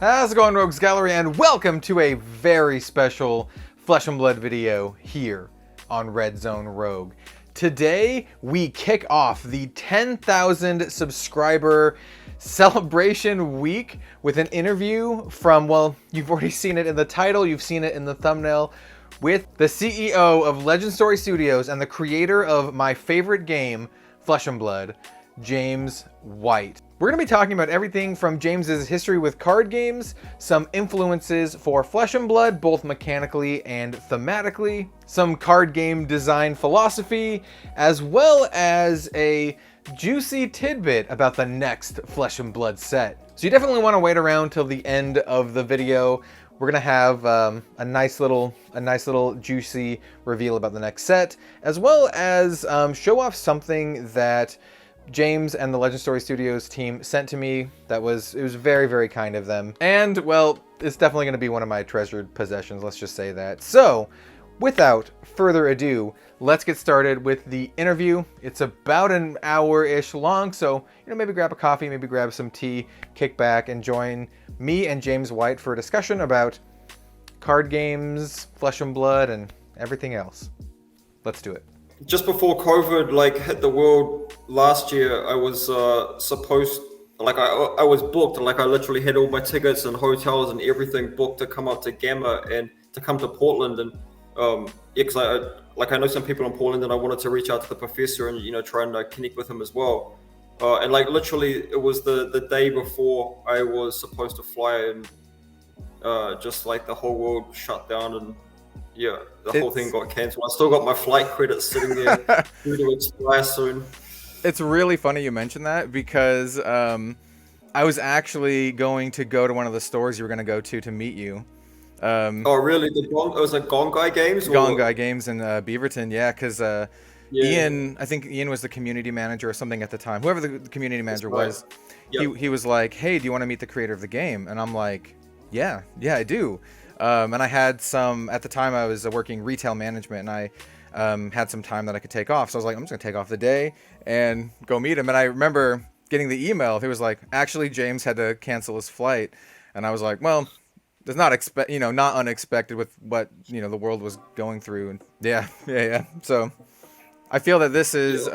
How's it going, Rogues Gallery, and welcome to a very special Flesh and Blood video here on Red Zone Rogue. Today, we kick off the 10,000 subscriber celebration week with an interview from, well, you've already seen it in the title, you've seen it in the thumbnail, with the CEO of Legend Story Studios and the creator of my favorite game, Flesh and Blood, James White. We're going to be talking about everything from James's history with card games, some influences for Flesh and Blood, both mechanically and thematically, some card game design philosophy, as well as a juicy tidbit about the next Flesh and Blood set. So you definitely want to wait around till the end of the video. We're gonna have a nice little juicy reveal about the next set, as well as show off something that James and the Legend Story Studios team sent to me. It was very, very kind of them. And, well, it's definitely going to be one of my treasured possessions, let's just say that. So, without further ado, let's get started with the interview. It's about an hour-ish long, so, maybe grab a coffee, maybe grab some tea, kick back, and join me and James White for a discussion about card games, Flesh and Blood, and everything else. Let's do it. Just before COVID hit the world last year, I was I was booked. I literally had all my tickets and hotels and everything booked to come up to Gamma and to come to Portland. And because I know some people in Portland, and I wanted to reach out to the professor and try and connect with him as well. And literally, it was the day before I was supposed to fly, and just the whole world shut down and. Yeah, the whole thing got cancelled. I still got my flight credits sitting there due to expire soon. It's really funny you mentioned that because I was actually going to go to one of the stores you were going to go to meet you. Oh, really? It was like Gone Guy Games? Gone Guy Games in Beaverton, yeah, because Ian, I think Ian was the community manager or something at the time. Whoever the community manager was, yep. He was like, hey, do you want to meet the creator of the game? And I'm like, yeah, I do. And I had at the time I was working retail management, and I had some time that I could take off. So I was like, I'm just going to take off the day and go meet him. And I remember getting the email. He was like, actually, James had to cancel his flight. And I was like, well, it's not not unexpected with what, the world was going through. And yeah. So I feel that this is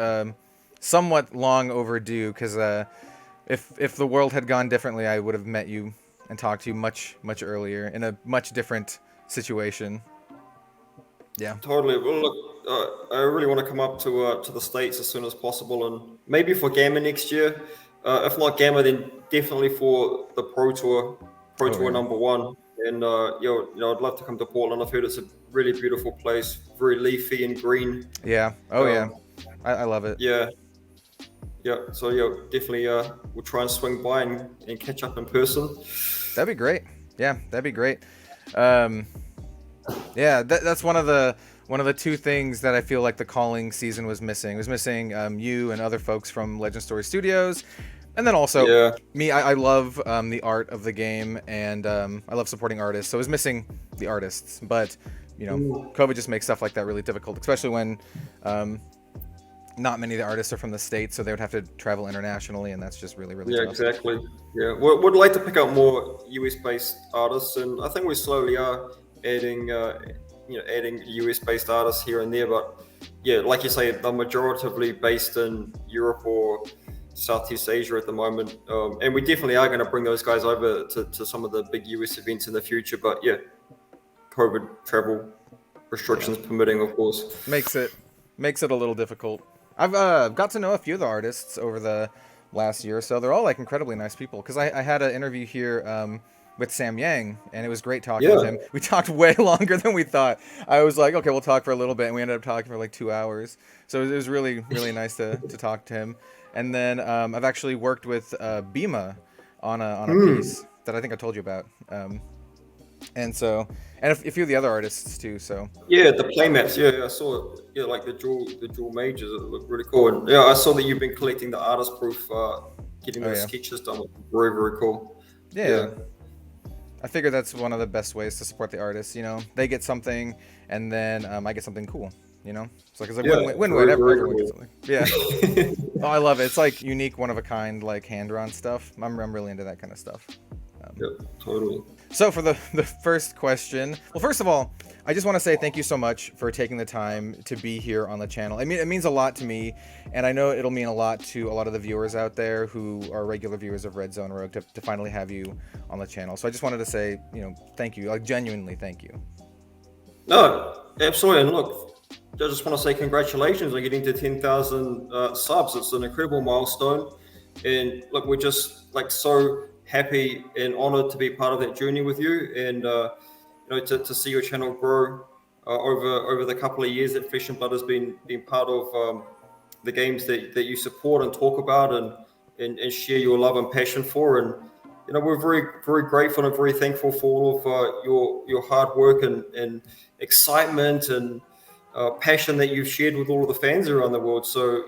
somewhat long overdue because if the world had gone differently, I would have met you and talk to you much earlier in a much different situation. Yeah, totally. Well, look, I really want to come up to the States as soon as possible, and maybe for Gamma next year. If not Gamma, then definitely for the Pro Tour number one. And I'd love to come to Portland. I've heard it's a really beautiful place, very leafy and green. Yeah. Yeah. I love it. Yeah. So definitely we'll try and swing by and catch up in person. That'd be great. Yeah, that'd be great. That's one of the two things that I feel like the calling season was missing. It was missing you and other folks from Legend Story Studios, and then also me. I love the art of the game, and I love supporting artists. So it was missing the artists, but COVID just makes stuff like that really difficult, especially when not many of the artists are from the States, so they would have to travel internationally, and that's just really tough. Yeah, exactly. Yeah, we'd like to pick up more US-based artists, and I think we slowly are adding US-based artists here and there. But yeah, like you say, they're majoritively based in Europe or Southeast Asia at the moment, and we definitely are going to bring those guys over to some of the big US events in the future. But yeah, COVID travel restrictions permitting, of course, makes it a little difficult. I've got to know a few of the artists over the last year or so. They're all incredibly nice people. Because I had an interview here with Sam Yang, and it was great talking with him. We talked way longer than we thought. I was like, okay, we'll talk for a little bit, and we ended up talking for 2 hours. So it was really nice to talk to him. And then I've actually worked with Bima on a piece that I think I told you about. And a few of the other artists too. So yeah, the playmats. Yeah, I saw it. Yeah, like the dual majors. It looked really cool. And yeah, I saw that you've been collecting the artist proof, getting those sketches done. Very, very cool. Yeah. I figure that's one of the best ways to support the artists. They get something, and then I get something cool. It's like win-win. Everyone gets something. Yeah. Oh, I love it. It's unique, one of a kind, hand drawn stuff. I'm really into that kind of stuff. Yeah, totally. So for the first question, well, first of all, I just want to say thank you so much for taking the time to be here on the channel. I mean, it means a lot to me, and I know it'll mean a lot to a lot of the viewers out there who are regular viewers of Red Zone Rogue to finally have you on the channel. So I just wanted to say, thank you, like genuinely thank you. No, absolutely. And look, I just want to say congratulations on getting to 10,000 subs. It's an incredible milestone. And look, we're just like so happy and honored to be part of that journey with you, and to see your channel grow over the couple of years that Flesh and Blood has been part of the games that you support and talk about and share your love and passion for. And we're very, very grateful and very thankful for all of your hard work and excitement and passion that you've shared with all of the fans around the world. So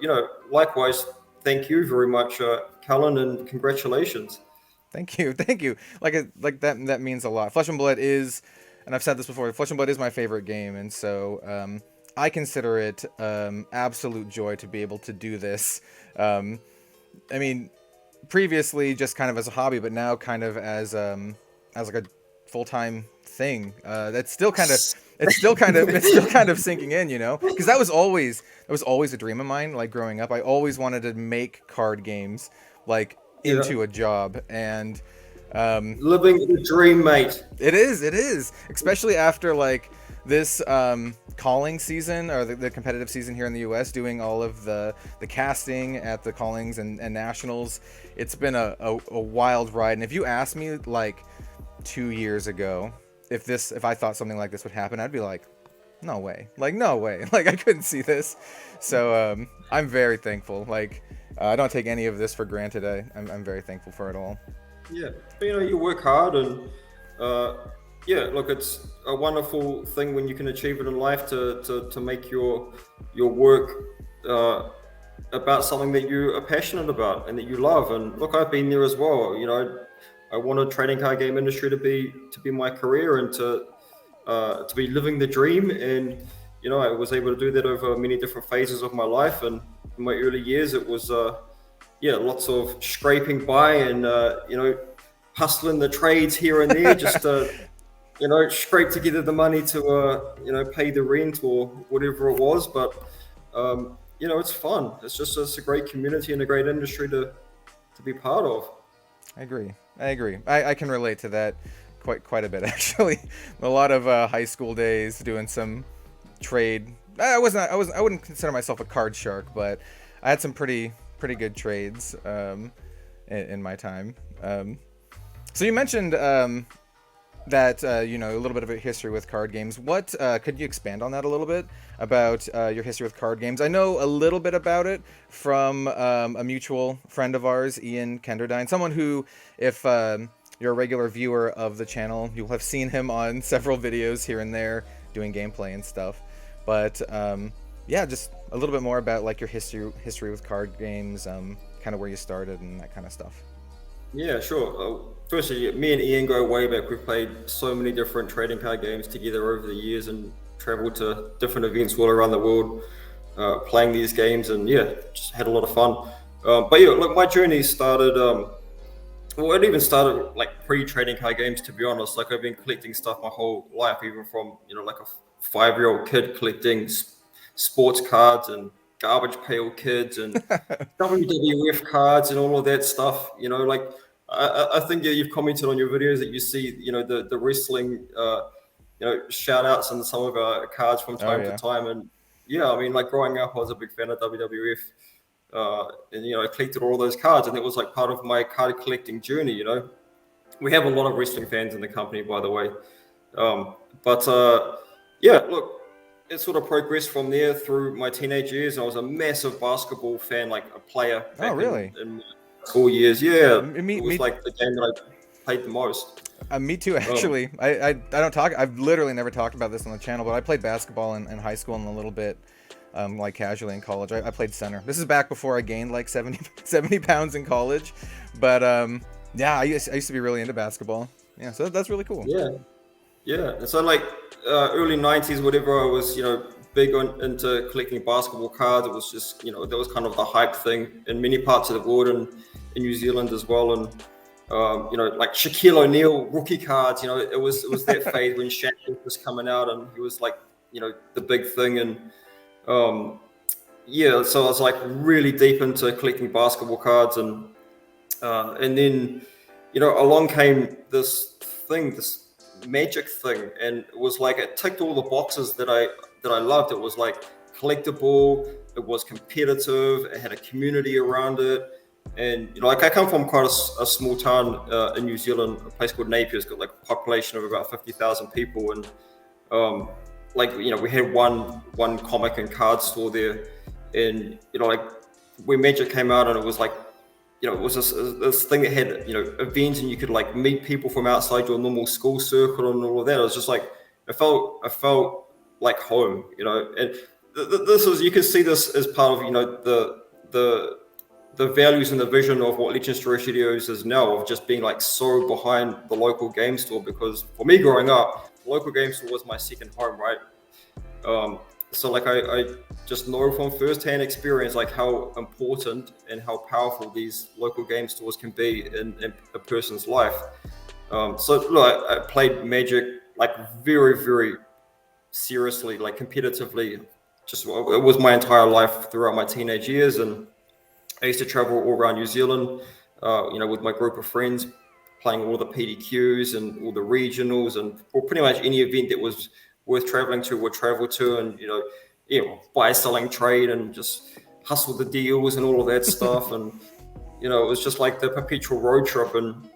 likewise, thank you very much, Cullen, and congratulations. Thank you. Like that means a lot. Flesh and Blood is, and I've said this before, Flesh and Blood is my favorite game, and so I consider it absolute joy to be able to do this. I mean, previously just kind of as a hobby, but now kind of as like a full-time thing. It's still kind of sinking in, because that was always a dream of mine. Like growing up, I always wanted to make card games like into a job, and living the dream, mate. It is, especially after like this calling season, or the competitive season here in the US, doing all of the casting at the callings and nationals. It's been a wild ride. And if you asked me like 2 years ago if I thought something like this would happen, I'd be like, no way, like I couldn't see this. So I'm very thankful. Like I don't take any of this for granted. I'm very thankful for it all. Yeah, but, you work hard, and look, it's a wonderful thing when you can achieve it in life to make your work about something that you are passionate about and that you love. And look, I've been there as well. I wanted trading card game industry to be my career and to be living the dream. And I was able to do that over many different phases of my life. And in my early years, it was lots of scraping by and hustling the trades here and there just to scrape together the money to pay the rent or whatever it was. But it's fun. It's a great community and a great industry to be part of. I agree. I can relate to that quite a bit, actually. A lot of high school days doing some trade. I wouldn't consider myself a card shark, but I had some pretty good trades in my time. So you mentioned that a little bit of a history with card games. What could you expand on that a little bit about your history with card games? I know a little bit about it from a mutual friend of ours, Ian Kenderdine, someone who, if you're a regular viewer of the channel, you'll have seen him on several videos here and there doing gameplay and stuff. But just a little bit more about like your history with card games, kind of where you started and that kind of stuff. Yeah, sure. Firstly, me and Ian go way back. We've played so many different trading card games together over the years and traveled to different events all around the world playing these games, and just had a lot of fun. Look, my journey started, it even started like pre-trading card games, to be honest. Like I've been collecting stuff my whole life, even from, like a 5-year-old kid collecting sports cards and garbage pail kids and WWF cards and all of that stuff. Like I think you've commented on your videos that you see, the wrestling, shout outs and some of our cards from time to time. And I mean, like growing up, I was a big fan of WWF, and I collected all those cards, and it was like part of my card collecting journey. We have a lot of wrestling fans in the company, by the way. Look, it sort of progressed from there through my teenage years. I was a massive basketball fan, like a player. Oh, really? In 4 years, yeah. It was like the game that I played the most. Me too, actually. I don't talk. I've literally never talked about this on the channel, but I played basketball in high school and a little bit, like casually in college. I played center. This is back before I gained like 70 pounds in college, but I used to be really into basketball. Yeah, so that's really cool. Yeah. And so like early 90s, whatever, I was big into collecting basketball cards. It was just that was kind of the hype thing in many parts of the world and in New Zealand as well. And like Shaquille O'Neal rookie cards. It was that phase when Shaq was coming out, and he was like, the big thing. And so I was like really deep into collecting basketball cards, and then along came this Magic thing, and it was like it ticked all the boxes that I loved. It was like collectible, it was competitive, it had a community around it. And like I come from quite a small town in New Zealand, a place called Napier. It's got like a population of about 50,000 people, and we had one comic and card store there, and like when Magic came out, and it was like it was this thing that had events, and you could like meet people from outside your normal school circle and all of that. It was just like I felt like home, and this is, you can see this as part of the values and the vision of what Legend Story Studios is now, of just being like so behind the local game store. Because for me growing up, the local game store was my second home, right? So like I just know from firsthand experience like how important and how powerful these local game stores can be in a person's life. So look, I played Magic like very, very seriously, like competitively. Just it was my entire life throughout my teenage years, and I used to travel all around New Zealand, with my group of friends, playing all the PDQs and all the regionals, and pretty much any event that was worth traveling to, would travel to, and buy, selling, trade, and just hustle the deals and all of that stuff. And it was just like the perpetual road trip, and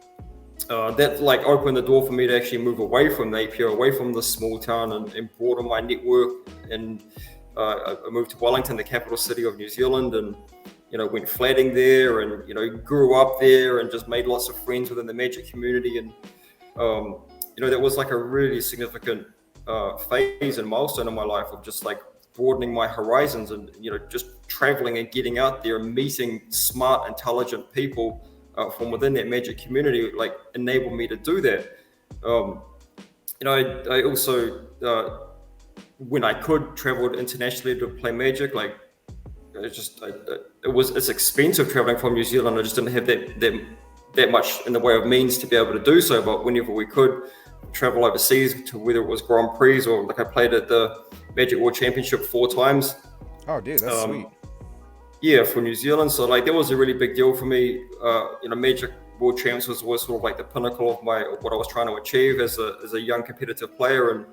that like opened the door for me to actually move away from Napier, away from the small town, and broaden my network. And I moved to Wellington, the capital city of New Zealand, and went flatting there, and grew up there, and just made lots of friends within the Magic community. And that was like a really significant phase and milestone in my life, of just like broadening my horizons, and just traveling and getting out there and meeting smart, intelligent people from within that Magic community, like enabled me to do that. I also when I could, traveled internationally to play Magic. Like it's expensive traveling from New Zealand. I just didn't have that much in the way of means to be able to do so. But whenever we could travel overseas, to whether it was Grand Prix or like I played at the Magic World Championship 4 times. Oh, dude, that's sweet. Yeah, for New Zealand. So like that was a really big deal for me. Magic World Champs was sort of like the pinnacle of what I was trying to achieve as a young competitive player. And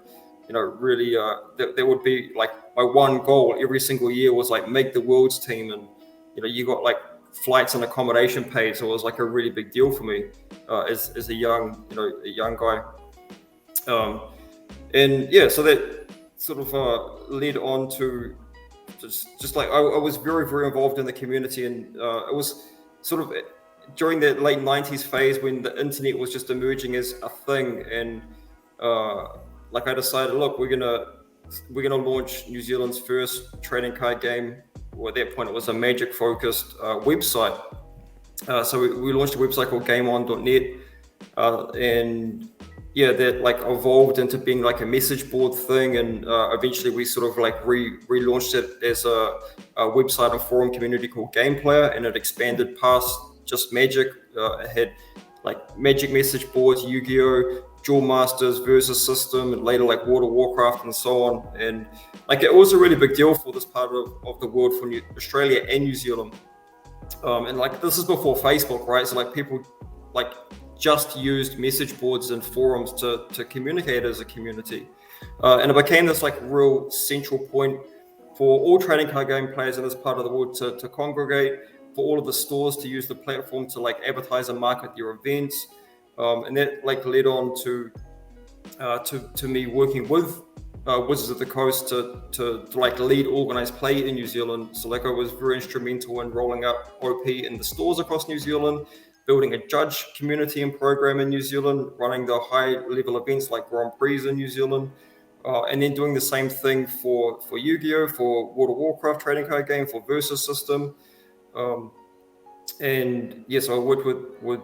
really that would be like my one goal every single year, was like make the world's team. And you got like flights and accommodation paid, so it was like a really big deal for me as a young guy. And yeah, so that sort of led on to just like I was very, very involved in the community. And it was sort of during the late 90s phase when the internet was just emerging as a thing. And like I decided, look, we're gonna launch New Zealand's first trading card game. Well, at that point it was a Magic focused website. So we launched a website called GameOn.net, and yeah, that like evolved into being like a message board thing. And eventually we sort of like relaunched it as a website and forum community called Game Player, and it expanded past just Magic. It had like Magic message boards, Yu-Gi-Oh, Duel Masters, Versus system, and later like World of Warcraft and so on. And like it was a really big deal for this part of the world, for Australia and New Zealand. And like this is before Facebook, right? So like people like just used message boards and forums to communicate as a community. And it became this like real central point for all trading card game players in this part of the world to congregate, for all of the stores to use the platform to like advertise and market their events. And that like led on to me working with Wizards of the Coast to like lead organized play in New Zealand. So like I was very instrumental in rolling out OP in the stores across New Zealand, building a judge community and program in New Zealand, running the high level events like Grand Prix in New Zealand, and then doing the same thing for Yu-Gi-Oh, for World of Warcraft trading card game, for Versus system. And yes, I worked with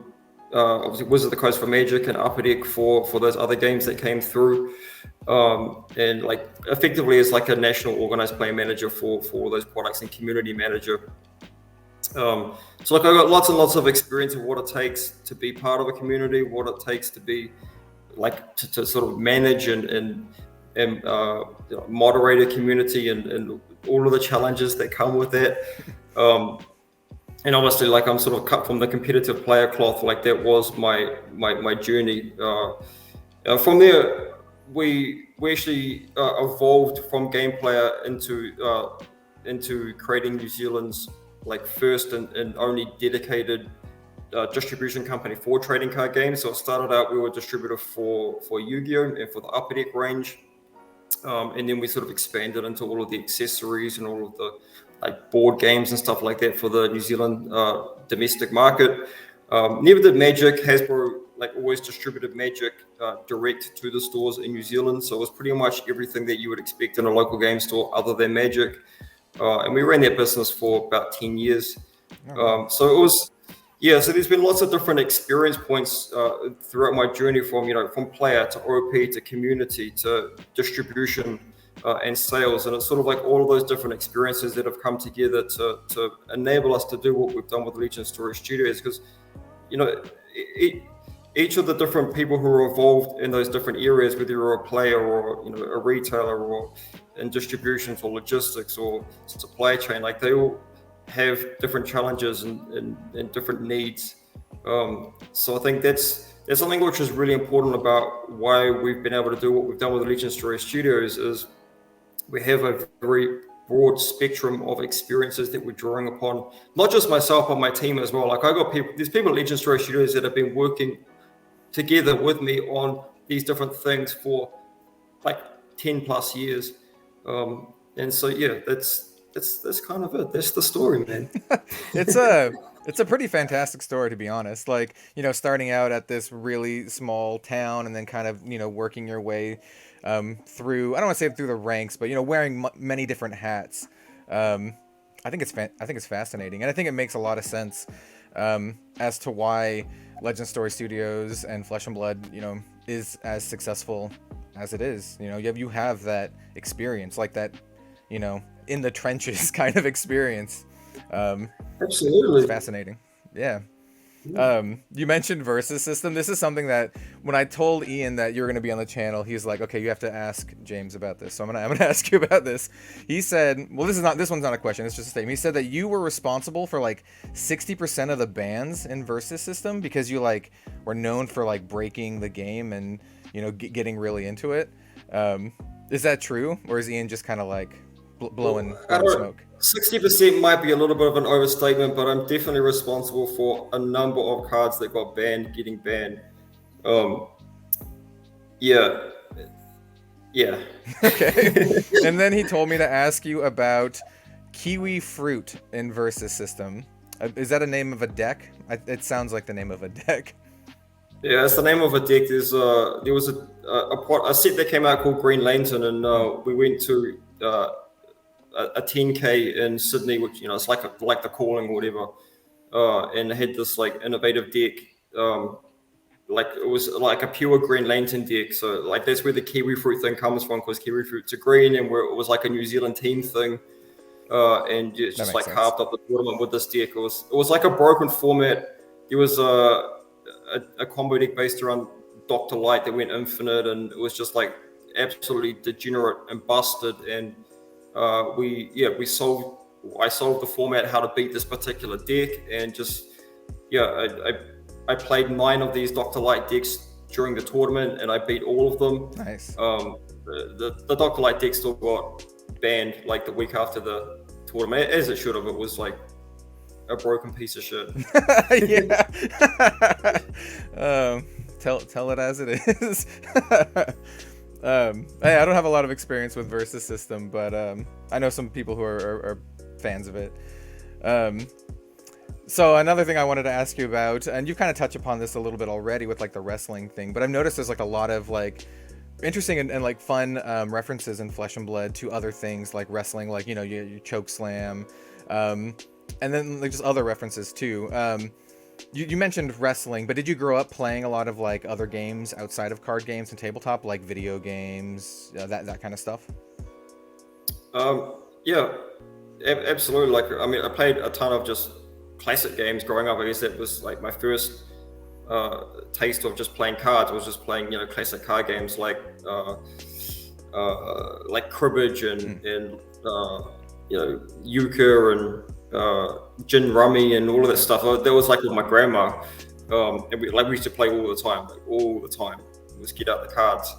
obviously Wizards of the Coast for Magic, and Upper Deck for those other games that came through, and like effectively as like a national organized play manager for all those products and community manager. So like I got lots and lots of experience of what it takes to be part of a community, what it takes to be like to sort of manage and moderate a community and all of the challenges that come with that. And obviously, like I'm sort of cut from the competitive player cloth. Like that was my journey. From there, we actually evolved from game player into creating New Zealand's like first and only dedicated distribution company for trading card games. So it started out, we were a distributor for Yu-Gi-Oh! And for the Upper Deck range. And then we sort of expanded into all of the accessories and all of the like board games and stuff like that for the New Zealand domestic market. Never did Magic. Hasbro like always distributed Magic direct to the stores in New Zealand. So it was pretty much everything that you would expect in a local game store other than Magic. And we ran that business for about 10 years. So it was, so there's been lots of different experience points throughout my journey from player to OP to community to distribution and sales. And it's sort of like all of those different experiences that have come together to enable us to do what we've done with Legion Story Studios. Because, each of the different people who are involved in those different areas, whether you're a player or a retailer or in distributions or logistics or supply chain, like they all have different challenges and different needs. So I think that's something which is really important about why we've been able to do what we've done with Legion Story Studios is we have a very broad spectrum of experiences that we're drawing upon, not just myself, but my team as well. Like there's people at Legion Story Studios that have been working together with me on these different things for like 10 plus years. And so, that's kind of it. That's the story, man. It's a pretty fantastic story, to be honest. Like, starting out at this really small town and then kind of, working your way through, I don't want to say through the ranks, but, wearing many different hats. I think it's fascinating. And I think it makes a lot of sense as to why Legend Story Studios and Flesh and Blood, is as successful as it is. You have that experience, like that, in the trenches kind of experience. Absolutely. It's fascinating. Yeah. You mentioned Versus System. This is something that when I told Ian that you were going to be on the channel, he's like, okay, you have to ask James about this. So I'm gonna ask you about this. He said, well, this one's not a question. It's just a statement. He said that you were responsible for like 60% of the bans in Versus System because you like were known for like breaking the game and, getting really into it. Is that true? Or is Ian just kind of like blowing smoke? 60% might be a little bit of an overstatement, but I'm definitely responsible for a number of cards that got banned, getting banned. Yeah. Okay. And then he told me to ask you about Kiwi Fruit in Versus System. Is that a name of a deck? It sounds like the name of a deck. Yeah, it's the name of a deck. There was a set that came out called Green Lantern, and we went to a 10K in Sydney, which it's like the calling or whatever, and it had this like innovative deck, like it was like a pure Green Lantern deck. So like that's where the Kiwi Fruit thing comes from, because Kiwi Fruits are green, and where it was like a New Zealand team thing, and it's just like carved up the tournament with this deck. It was like a broken format. There was a combo deck based around Dr. Light that went infinite, and it was just like absolutely degenerate and busted. And I solved the format, how to beat this particular deck, and just I played 9 of these Dr. Light decks during the tournament, and I beat all of them. Nice. The Dr. Light deck still got banned like the week after the tournament, as it should have. It was like a broken piece of shit. Yeah. Tell it as it is. Hey, I don't have a lot of experience with Versus System, but I know some people who are fans of it. So another thing I wanted to ask you about, and you've kind of touched upon this a little bit already with like the wrestling thing, but I've noticed there's like a lot of like interesting and like fun references in Flesh and Blood to other things like wrestling, like you choke slam, and then like just other references too. You mentioned wrestling, but did you grow up playing a lot of like other games outside of card games and tabletop, like video games, that kind of stuff? Yeah, absolutely. Like, I mean, I played a ton of just classic games growing up. I guess that was like my first taste of just playing cards. Was just playing, classic card games like cribbage and euchre and gin rummy and all of that stuff. That was like with my grandma, and we used to play all the time. Let's get out the cards.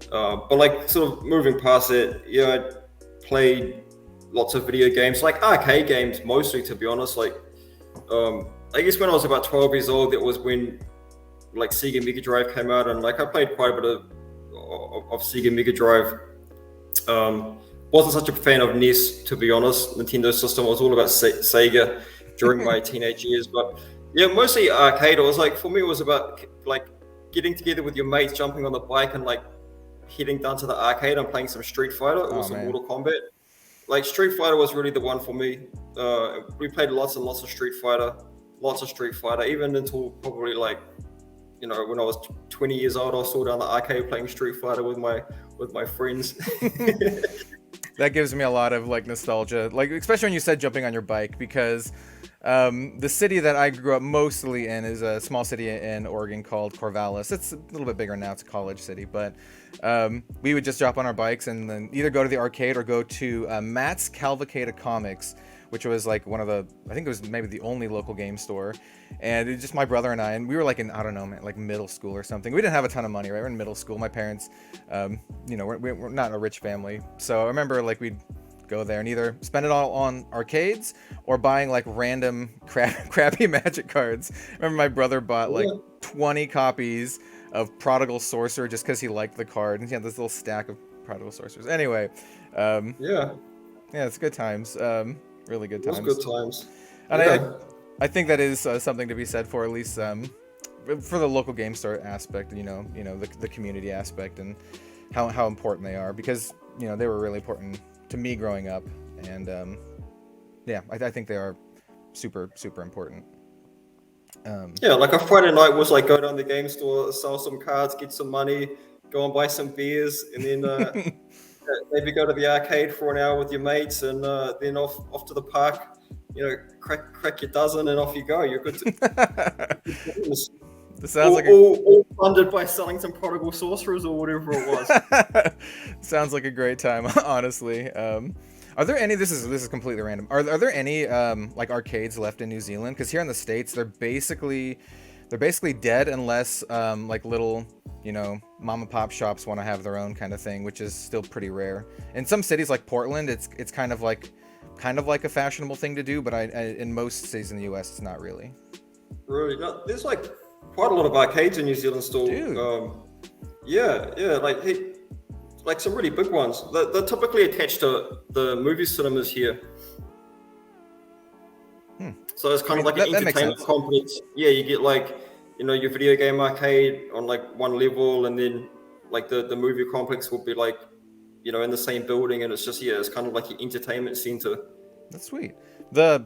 But like sort of moving past it, I played lots of video games, like arcade games mostly, to be honest. Like I guess when I was about 12 years old, that was when like Sega Mega Drive came out, and like I played quite a bit of Sega Mega Drive. Wasn't such a fan of NES, to be honest. Nintendo system. I was all about Sega during my teenage years, but yeah, mostly arcade. It was like, for me, it was about like getting together with your mates, jumping on the bike and like heading down to the arcade and playing some Street Fighter or some Mortal Kombat. Like Street Fighter was really the one for me. We played lots and lots of Street Fighter, even until probably like, when I was 20 years old. I was still down the arcade playing Street Fighter with my friends. That gives me a lot of like nostalgia, like especially when you said jumping on your bike, because the city that I grew up mostly in is a small city in Oregon called Corvallis. It's a little bit bigger now. It's a college city, but we would just drop on our bikes and then either go to the arcade or go to Matt's Cavalcade Comics, which was like one of the, I think it was maybe the only local game store. And it was just my brother and I, and we were like in, I don't know, man, like middle school or something. We didn't have a ton of money, right? We're in middle school. My parents, we're not a rich family. So I remember like we'd go there and either spend it all on arcades or buying like random crappy Magic cards. I remember my brother bought like 20 copies of Prodigal Sorcerer just because he liked the card. And he had this little stack of Prodigal Sorcerers. Anyway, yeah, it's good times. Really good times. It was good times. And I think that is something to be said for, at least for the local game store aspect, the community aspect and how important they are, because, they were really important to me growing up. And I think they are super, super important. Like a Friday night was like go down the game store, sell some cards, get some money, go and buy some beers, and then maybe go to the arcade for an hour with your mates, and then off to the park, crack your dozen, and off you go. You're good to. This sounds all funded by selling some Prodigal Sorcerers or whatever it was. Sounds like a great time, honestly. Are there any? This is completely random. Are there any like arcades left in New Zealand? Because here in the States, they're basically dead unless like little mom and pop shops want to have their own kind of thing, which is still pretty rare. In some cities like Portland, it's kind of like a fashionable thing to do, but in most cities in the US, it's not really. Really, no, there's like quite a lot of arcades in New Zealand still. Dude. Like some really big ones. They're typically attached to the movie cinemas here. So it's kind of like an entertainment complex. Yeah, you get like, your video game arcade on like one level, and then like the movie complex will be like, in the same building, and it's just, it's kind of like an entertainment center. That's sweet. The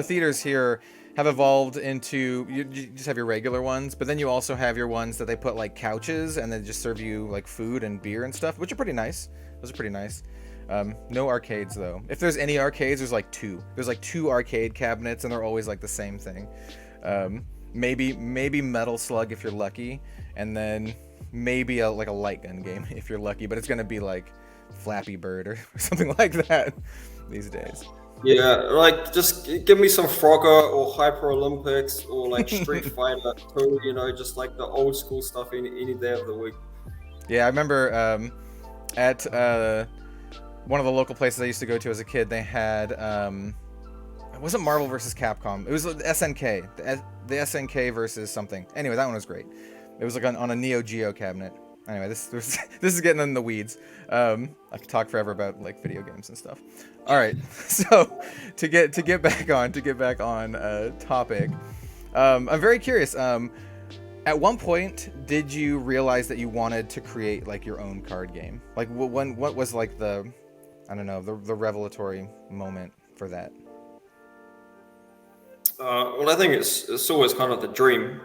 theaters here have evolved into, you just have your regular ones, but then you also have your ones that they put like couches and then just serve you like food and beer and stuff, which are pretty nice. Those are pretty nice. No arcades though. If there's any arcades, there's like two. There's like two arcade cabinets, and they're always like the same thing. Maybe Metal Slug if you're lucky, and then maybe a light gun game if you're lucky. But it's gonna be like Flappy Bird or something like that these days. Yeah, like just give me some Frogger or Hyper Olympics or like Street Fighter 2, just like the old school stuff any day of the week. Yeah, I remember at one of the local places I used to go to as a kid, they had it wasn't Marvel versus Capcom. It was SNK, the SNK versus something. Anyway, that one was great. It was like on a Neo Geo cabinet. Anyway, this is getting in the weeds. I could talk forever about like video games and stuff. All right, so to get back on topic, I'm very curious. At one point, did you realize that you wanted to create like your own card game? Like what was like the revelatory moment for that? Well, I think it's always kind of the dream.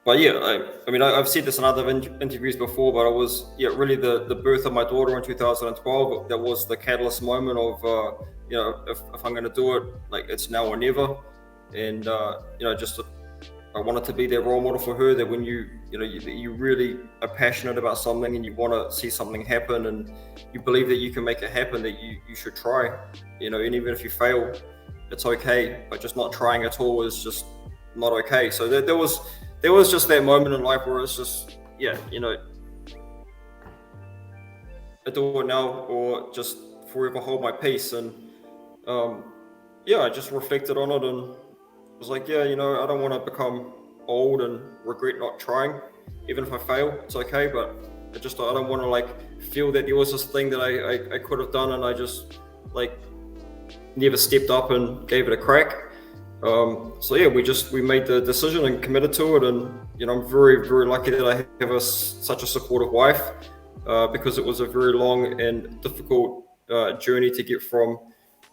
but yeah, I mean, I've said this in other interviews before, but I was, really the birth of my daughter in 2012. That was the catalyst moment of, if I'm going to do it, like it's now or never. And, just I wanted to be that role model for her, that when you really are passionate about something and you want to see something happen and you believe that you can make it happen, that you should try, and even if you fail, it's okay. But just not trying at all is just not okay. So there was just that moment in life where it's just, I do it now or just forever hold my peace. And I just reflected on it and was like, I don't want to become old and regret not trying. Even if I fail, it's okay. But I don't want to like feel that there was this thing that I could have done and I just like never stepped up and gave it a crack. We made the decision and committed to it, and I'm very, very lucky that I have such a supportive wife, because it was a very long and difficult journey to get from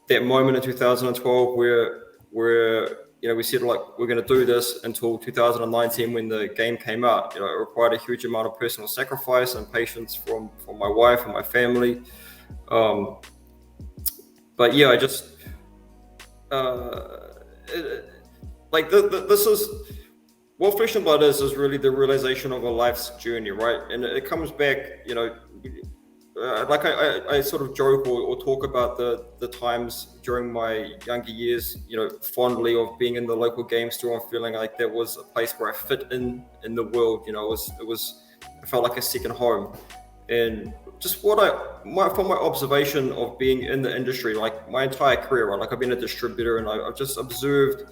that moment in 2012 where we said like we're going to do this until 2019 when the game came out. It required a huge amount of personal sacrifice and patience from my wife and my family. I just. This is what Flesh and Blood is really the realization of a life's journey, right? And it comes back, I sort of joke or talk about the times during my younger years, fondly of being in the local game store and feeling like that was a place where I fit in the world. I felt like a second home. And just from my observation of being in the industry, like my entire career, right? Like I've been a distributor and I've just observed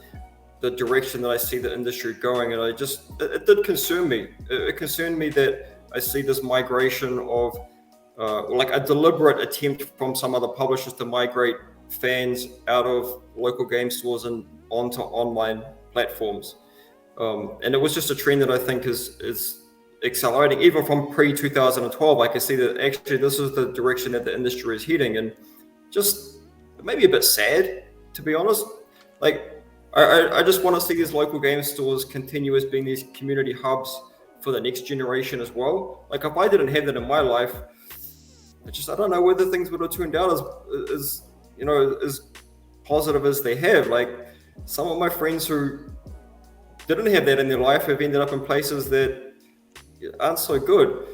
the direction that I see the industry going. And it did concern me. It concerned me that I see this migration of like a deliberate attempt from some other publishers to migrate fans out of local game stores and onto online platforms. And it was just a trend that I think is accelerating. Even from pre-2012, I can see that actually this is the direction that the industry is heading, and just maybe a bit sad, to be honest. Like I just want to see these local game stores continue as being these community hubs for the next generation as well. Like if I didn't have that in my life, I don't know whether things would have turned out as positive as they have. Like some of my friends who didn't have that in their life have ended up in places that aren't so good.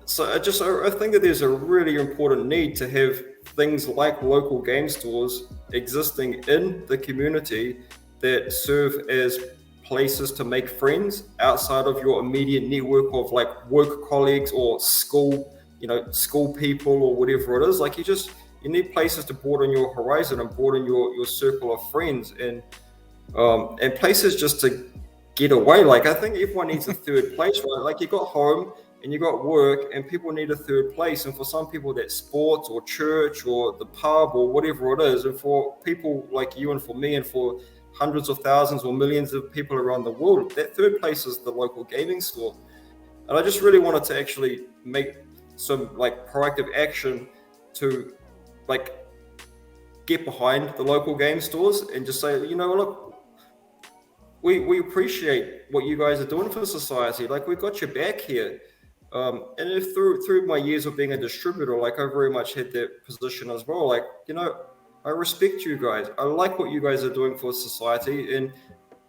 So I think that there's a really important need to have things like local game stores existing in the community that serve as places to make friends outside of your immediate network of like work colleagues or school people or whatever it is. Like you need places to broaden your horizon and broaden your circle of friends and places just to get away. Like I think everyone needs a third place, right? Like you got home and you got work and people need a third place. And for some people that's sports or church or the pub or whatever it is. And for people like you and for me and for hundreds of thousands or millions of people around the world, that third place is the local gaming store. And I just really wanted to actually make some like proactive action to like get behind the local game stores and just say, look, we appreciate what you guys are doing for society. Like we've got your back here. And if through my years of being a distributor, like I very much had that position as well. Like, I respect you guys. I like what you guys are doing for society, and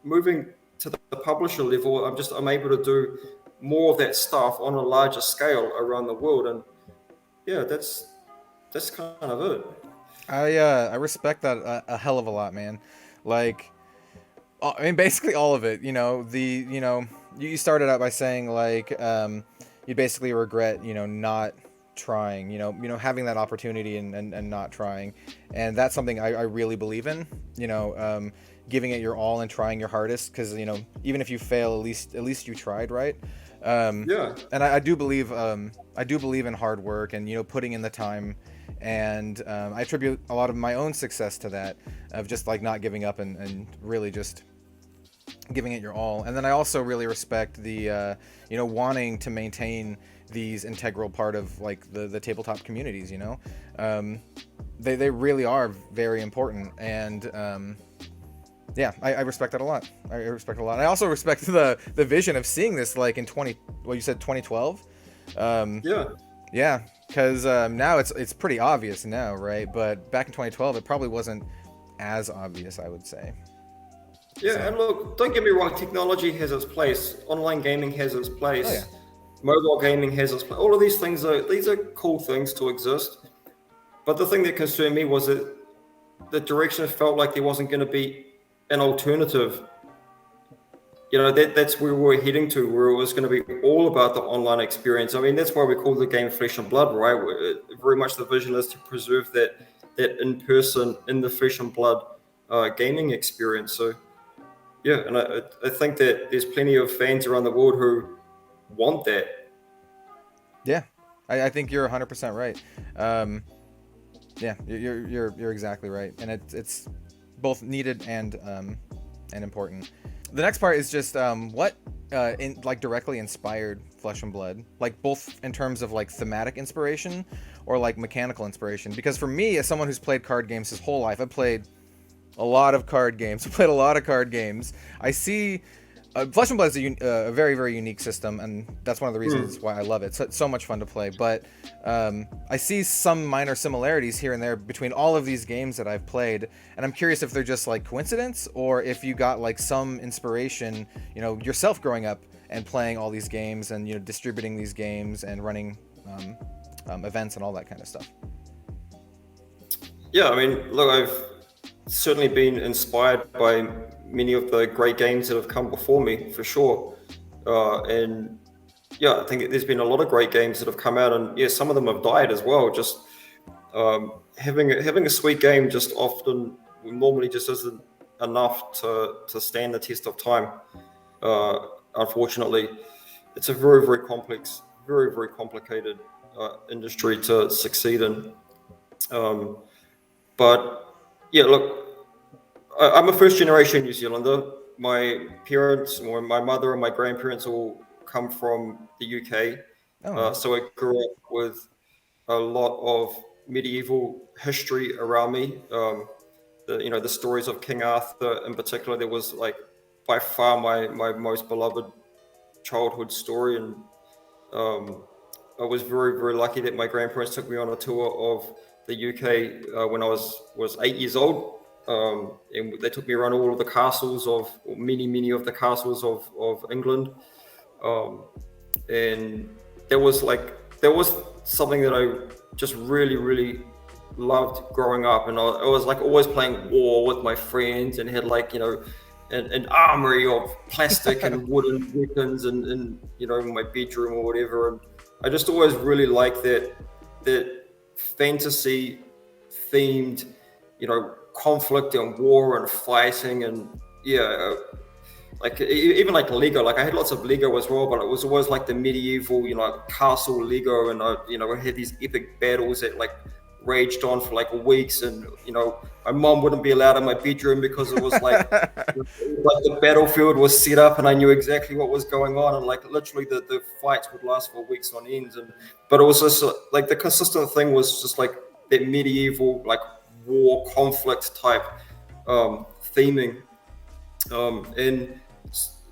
moving to the publisher level, I'm able to do more of that stuff on a larger scale around the world. And yeah, that's kind of it. I respect that a hell of a lot, man. Like, I mean, basically all of it. You started out by saying like you basically regret not trying, having that opportunity and not trying, and that's something I really believe in. Giving it your all and trying your hardest, because even if you fail, at least you tried, right? Yeah. And I do believe in hard work and putting in the time, and I attribute a lot of my own success to that, of just like not giving up and really just giving it your all. And then I also really respect the wanting to maintain these integral part of like the tabletop communities. They really are very important, and Yeah, I respect that a lot. I respect it a lot. I also respect the vision of seeing this like in you said 2012. Yeah. Yeah, because now it's pretty obvious now, right? But back in 2012, it probably wasn't as obvious, I would say. Yeah, and look, don't get me wrong, technology has its place. Online gaming has its place. Oh, yeah. Mobile gaming has its place. All of these things are cool things to exist. But the thing that concerned me was that the direction felt like there wasn't going to be an alternative. You know, that's where we're heading to, where it was going to be all about the online experience. I mean, that's why we call the game Flesh and Blood, right? Very much the vision is to preserve that in-person, in the flesh and blood gaming experience. So, yeah, and I think that there's plenty of fans around the world who want that. Yeah, I think you're 100% right. Yeah, you're exactly right, and it's both needed and important. The next part is just what directly inspired Flesh and Blood, like both in terms of like thematic inspiration or like mechanical inspiration. Because for me, as someone who's played card games his whole life, I've played a lot of card games. I see Flesh and Blood is a very, very unique system, and that's one of the reasons why I love it. It's so much fun to play. But I see some minor similarities here and there between all of these games that I've played, and I'm curious if they're just like coincidence or if you got like some inspiration, you know, yourself growing up and playing all these games and, you know, distributing these games and running events and all that kind of stuff. Yeah, I mean, look, I've certainly been inspired by many of the great games that have come before me, for sure. And yeah, I think there's been a lot of great games that have come out, and yeah, some of them have died as well. Just having a sweet game just often normally just isn't enough to stand the test of time. Unfortunately, it's a very, very complex, very, very complicated industry to succeed in. But yeah, look, I'm a first generation New Zealander. My parents, or my mother and my grandparents all come from the UK. So I grew up with a lot of medieval history around me. The stories of King Arthur in particular, there was like by far my most beloved childhood story. And I was very, very lucky that my grandparents took me on a tour of the UK when I was 8 years old. And they took me around all of the castles many of the castles of England. And there was something that I just really, really loved growing up. And I was like always playing war with my friends and had like, you know, an armory of plastic and wooden weapons and you know, in my bedroom or whatever. And I just always really liked that fantasy themed, you know, conflict and war and fighting. And yeah, like even like Lego, like I had lots of Lego as well, but it was always like the medieval, you know, castle Lego. And I had these epic battles that like raged on for like weeks. And you know, my mom wouldn't be allowed in my bedroom because it was like like the battlefield was set up and I knew exactly what was going on. And like literally the fights would last for weeks on end. But it was just like the consistent thing was just like that medieval like war conflict type theming. And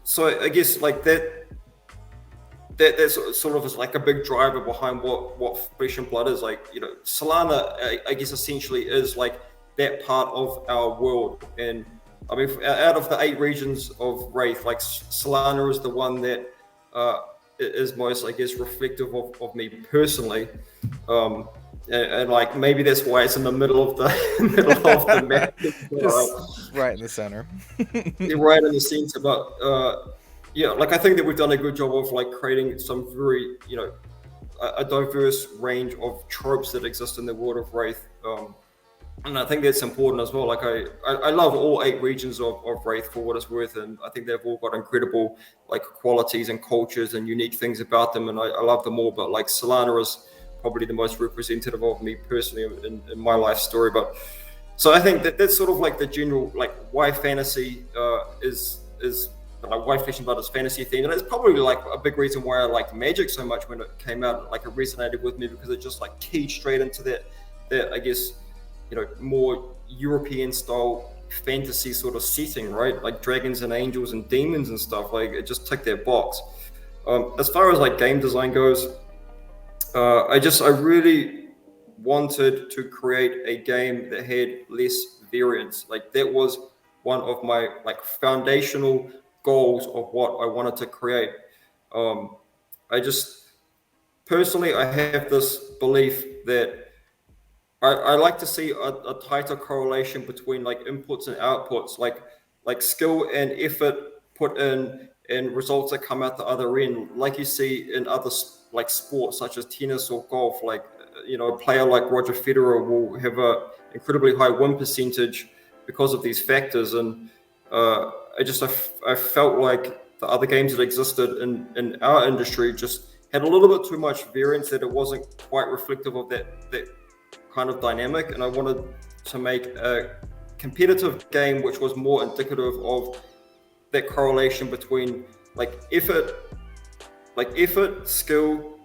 so I guess like that's sort of is like a big driver behind what Flesh and Blood is. Like, you know, Solana, I guess essentially is like that part of our world. And I mean, out of the 8 regions of Wraith, like Solana is the one that is most, I guess, reflective of me personally. And like maybe that's why it's in the middle of the map. Just right in the center. Right in the center, but yeah, like I think that we've done a good job of like creating some very, you know, a diverse range of tropes that exist in the world of Wraith. And I think that's important as well. Like I love all 8 regions of Wraith for what it's worth, and I think they've all got incredible like qualities and cultures and unique things about them, and I love them all. But like Solana is probably the most representative of me personally in my life story. But so I think that's sort of like the general like why fantasy is like why Flesh and Blood is fantasy themed, and it's probably like a big reason why I liked Magic so much when it came out. Like it resonated with me because it just like keyed straight into that I guess, you know, more European style fantasy sort of setting, right? Like dragons and angels and demons and stuff. Like it just ticked that box. As far as like game design goes, I really wanted to create a game that had less variance. Like that was one of my like foundational goals of what I wanted to create. I just personally, I have this belief that I like to see a tighter correlation between like inputs and outputs, like skill and effort put in and results that come out the other end, like you see in other like sports such as tennis or golf. Like a player like Roger Federer will have a incredibly high win percentage because of these factors. And I felt like the other games that existed in our industry just had a little bit too much variance, that it wasn't quite reflective of that kind of dynamic. And I wanted to make a competitive game which was more indicative of that correlation between like effort, skill,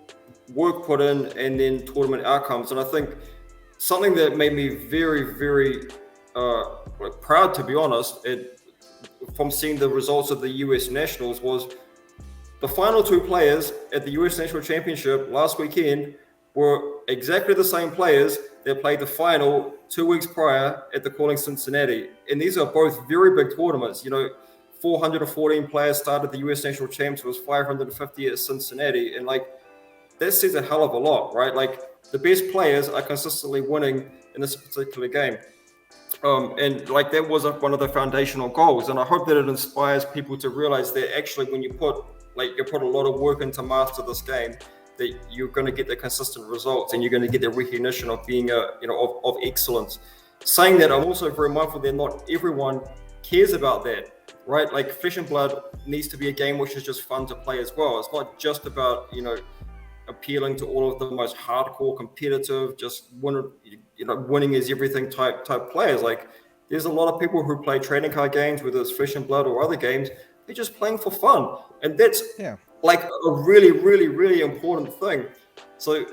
work put in, and then tournament outcomes. And I think something that made me very, very proud, to be honest, from seeing the results of the US Nationals, was the final two players at the US National Championship last weekend were exactly the same players that played the final 2 weeks prior at the Calling Cincinnati. And these are both very big tournaments. 414 players started the US National Champs. It was 550 at Cincinnati. And like, that says a hell of a lot, right? Like the best players are consistently winning in this particular game. And like that was one of the foundational goals. And I hope that it inspires people to realize that actually when you put a lot of work into master this game, that you're going to get the consistent results and you're going to get the recognition of being of excellence. Saying that, I'm also very mindful that not everyone cares about that, right? Like Flesh and Blood needs to be a game which is just fun to play as well. It's not just about, appealing to all of the most hardcore competitive, just winning is everything type players. Like there's a lot of people who play trading card games, whether it's Flesh and Blood or other games, they're just playing for fun. And that's like a really, really, really important thing. So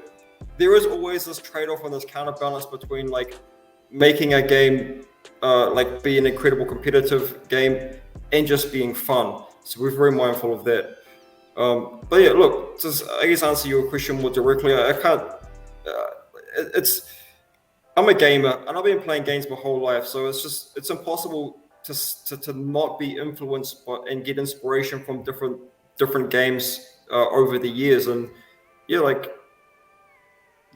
there is always this trade-off and this counterbalance between like making a game like be an incredible competitive game and just being fun. So we're very mindful of that. But yeah, look, just I guess answer your question more directly. I can't. I'm a gamer and I've been playing games my whole life, so it's impossible to not be influenced by and get inspiration from different games over the years. And yeah, like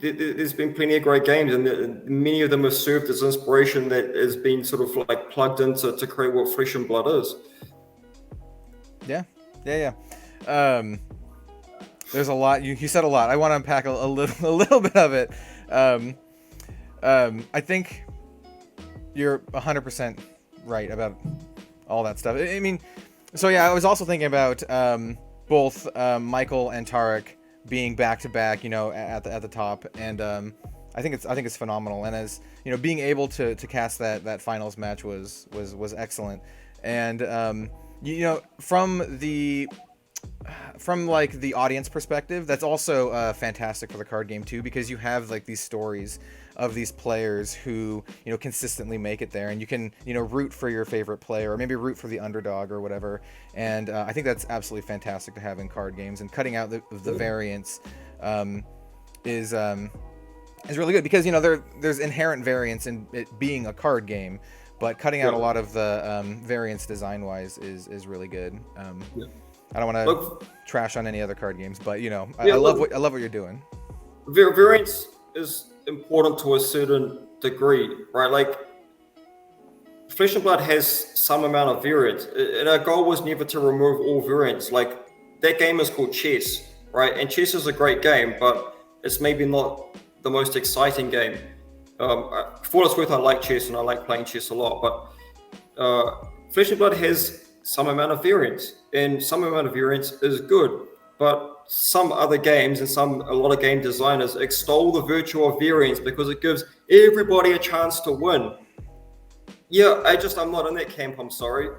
there's been plenty of great games, and many of them have served as inspiration that has been sort of like plugged into to create what Flesh and Blood is. Yeah. There's a lot. You said a lot. I want to unpack a little bit of it. I think you're 100% right about all that stuff. I mean, so yeah, I was also thinking about both Michael and Tarek being back to back, at the top, and I think it's phenomenal. And as being able to cast that finals match was excellent. And from like the audience perspective, that's also fantastic for the card game too, because you have like these stories of these players who consistently make it there, and you can root for your favorite player, or maybe root for the underdog or whatever. And I think that's absolutely fantastic to have in card games, and cutting out the variance is really good, because there's inherent variance in it being a card game, but cutting out a lot of the variance design wise is really good. I don't want to trash on any other card games, but I love what you're doing. Variance is important to a certain degree, right? Like Flesh and Blood has some amount of variance, and our goal was never to remove all variance. Like that game is called chess, right? And chess is a great game, but it's maybe not the most exciting game. For what it's worth, I like chess and I like playing chess a lot, but Flesh and Blood has some amount of variance, and some amount of variance is good. But some other games and a lot of game designers extol the virtue of variance because it gives everybody a chance to win. Yeah, I'm not in that camp. I'm sorry.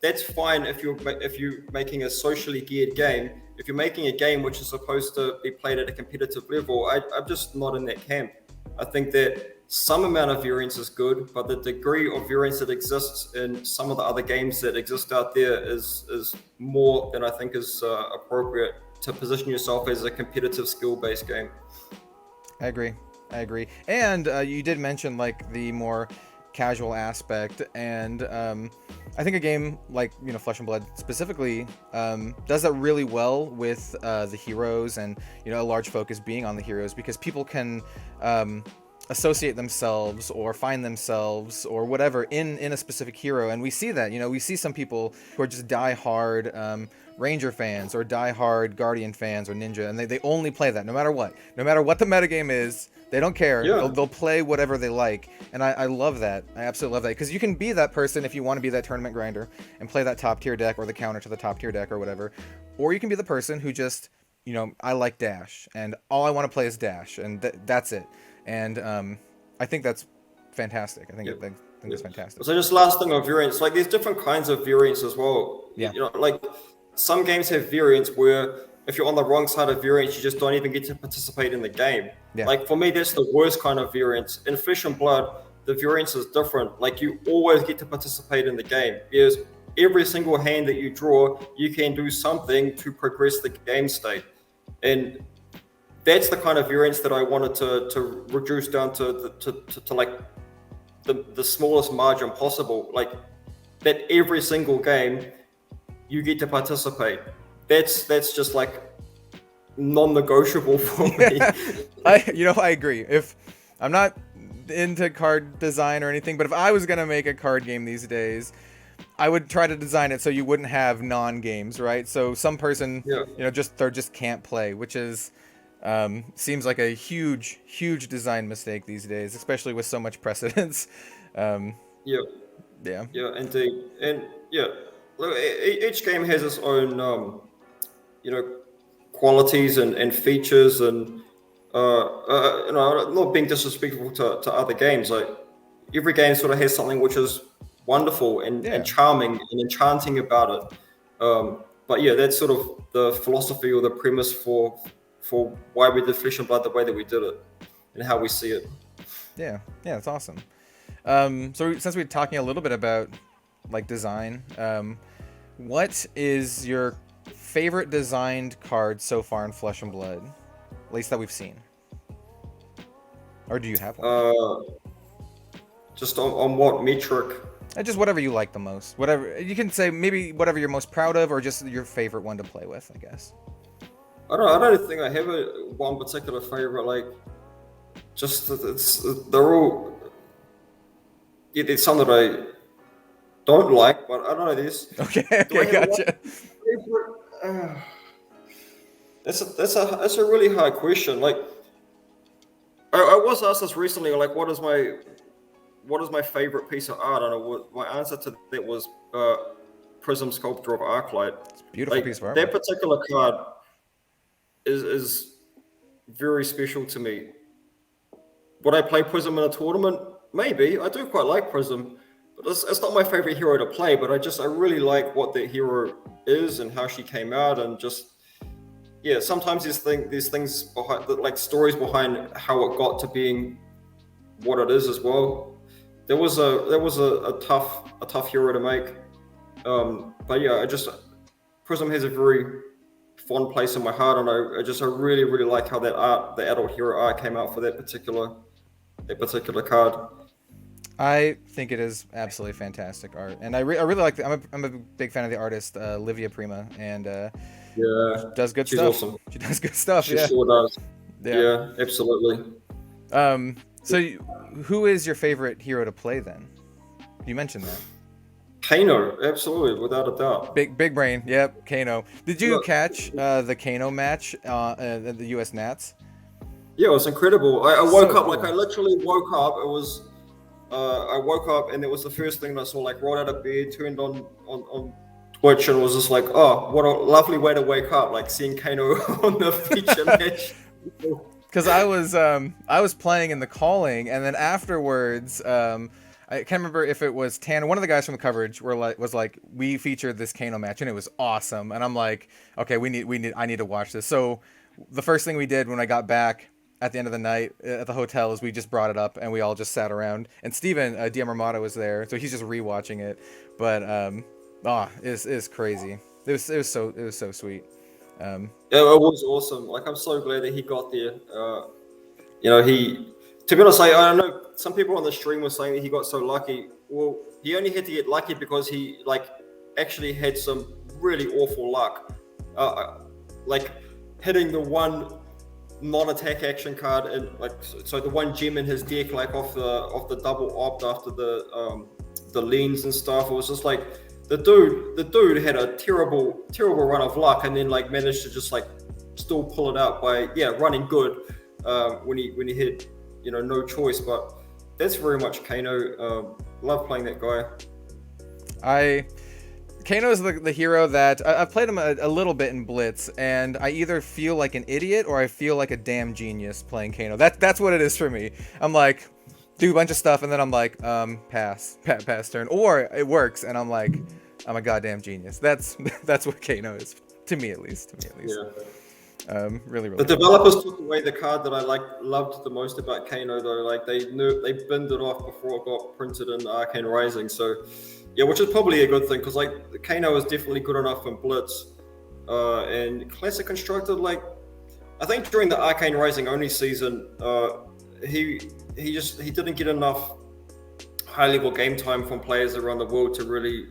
That's fine if you're making a socially geared game. If you're making a game which is supposed to be played at a competitive level, I'm just not in that camp. I think that some amount of variance is good, but the degree of variance that exists in some of the other games that exist out there is more than I think is appropriate to position yourself as a competitive skill-based game. I agree. And you did mention like the more casual aspect, and I think a game like Flesh and Blood specifically does that really well with the heroes, and a large focus being on the heroes, because people can associate themselves or find themselves or whatever in a specific hero. And we see that, we see some people who are just die-hard Ranger fans or die-hard Guardian fans or Ninja, and they only play that no matter what the metagame is. They don't care. Yeah. They'll play whatever they like. And I love that. I absolutely love that, because you can be that person if you want to be that tournament grinder and play that top tier deck or the counter to the top tier deck or whatever. Or you can be the person who just, I like Dash and all I want to play is Dash, and that's it. And I think that's fantastic. I think that's fantastic. So just last thing on variance, like there's different kinds of variance as well. Yeah. Like some games have variance where if you're on the wrong side of variance, you just don't even get to participate in the game. Yeah. Like for me, that's the worst kind of variance. In Flesh and Blood, the variance is different. Like you always get to participate in the game, because every single hand that you draw, you can do something to progress the game state. And that's the kind of variance that I wanted to reduce down to like the smallest margin possible. Like that every single game you get to participate. That's just like non-negotiable for me. I agree. If I'm not into card design or anything, but if I was gonna make a card game these days, I would try to design it so you wouldn't have non-games, right? So some person, just can't play, which is seems like a huge design mistake these days, especially with so much precedence. Yeah, indeed. And look, each game has its own qualities and features, and not being disrespectful to other games. Like every game sort of has something which is wonderful and charming and enchanting about it. But that's sort of the philosophy or the premise for why we did Flesh and Blood the way that we did it and how we see it. Yeah, that's awesome. So since we're talking a little bit about like design, what is your favorite designed card so far in Flesh and Blood, at least that we've seen? Or do you have one? Just on what metric? Just whatever you like the most. Whatever you can say, maybe whatever you're most proud of, or just your favorite one to play with, I guess. I don't think I have one particular favorite. Like, just they're all. Yeah, there's some that I don't like, but I don't know this. Okay, gotcha. That's a really hard question. Like, I was asked this recently. Like, what is my favorite piece of art? I don't know what my answer to that was. Prism Sculpture of Arclight. It's a beautiful piece of art. That particular card is very special to me. Would I play Prism in a tournament? Maybe. I do quite like Prism, but it's not my favorite hero to play. But I really like what that hero is and how she came out, and just sometimes there's things behind, like stories behind how it got to being what it is as well. There was a tough hero to make, but Prism has a very fond place in my heart, and I really like how that art, the adult hero art, came out for that particular card. I think it is absolutely fantastic art, and I really like. I'm a big fan of the artist Livia Prima, and does good she's stuff. Awesome. She does good stuff. She sure does. Yeah, absolutely. So who is your favorite hero to play then? You mentioned that. Kano, absolutely, without a doubt. Big brain. Yep, Kano. Did you catch the Kano match at the US Nats? Yeah, it was incredible. I woke up, cool. like I literally woke up. It was, I woke up and it was the first thing that I saw, like right out of bed, turned on Twitch, and was just like, oh, what a lovely way to wake up, like seeing Kano on the feature match. Because I was playing in the calling, and then afterwards, I can't remember if it was Tanner, one of the guys from the coverage was like, we featured this Kano match and it was awesome. And I'm like, okay, I need to watch this. So the first thing we did when I got back, at the end of the night at the hotel is we just brought it up and we all just sat around. And Steven, DM Armada was there, so he's just rewatching it. But it's crazy. It was so sweet. Yeah, it was awesome. Like, I'm so glad that he got there. To be honest, I don't know. Some people on the stream were saying that he got so lucky. Well, he only had to get lucky because he actually had some really awful luck, like hitting the one non-attack action card and so the one gem in his deck off the double opt after the leans and stuff. It was just like the dude had a terrible run of luck and then managed to just still pull it out by running good when he had no choice. But that's very much Kano. Love playing that guy. Kano is the hero that I've played him a little bit in Blitz, and I either feel like an idiot or I feel like a damn genius playing Kano. That's what it is for me. I'm like, do a bunch of stuff, and then I'm like, pass turn, or it works, and I'm like, I'm a goddamn genius. That's what Kano is to me at least. Yeah. Really. The developers took away the card that I loved the most about Kano though. They binned it off before it got printed in Arcane Rising. So yeah, which is probably a good thing because Kano is definitely good enough in Blitz and Classic Constructed. I think during the Arcane Rising only season, he didn't get enough high level game time from players around the world to really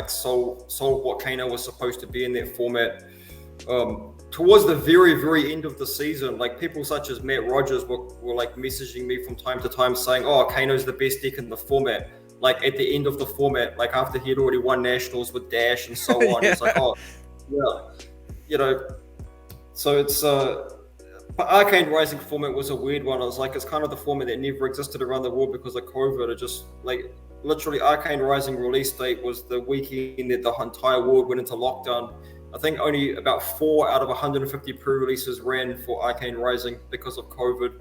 solve what Kano was supposed to be in that format. Towards the very, very end of the season, people such as Matt Rogers were messaging me from time to time saying, "Oh, Kano's the best deck in the format." At the end of the format, after he had already won nationals with Dash and so on, Yeah. It's oh, yeah, So it's but Arcane Rising format was a weird one. It was it's kind of the format that never existed around the world because of COVID. It just literally Arcane Rising release date was the weekend that the entire world went into lockdown. I think only about 4 out of 150 pre-releases ran for Arcane Rising because of COVID.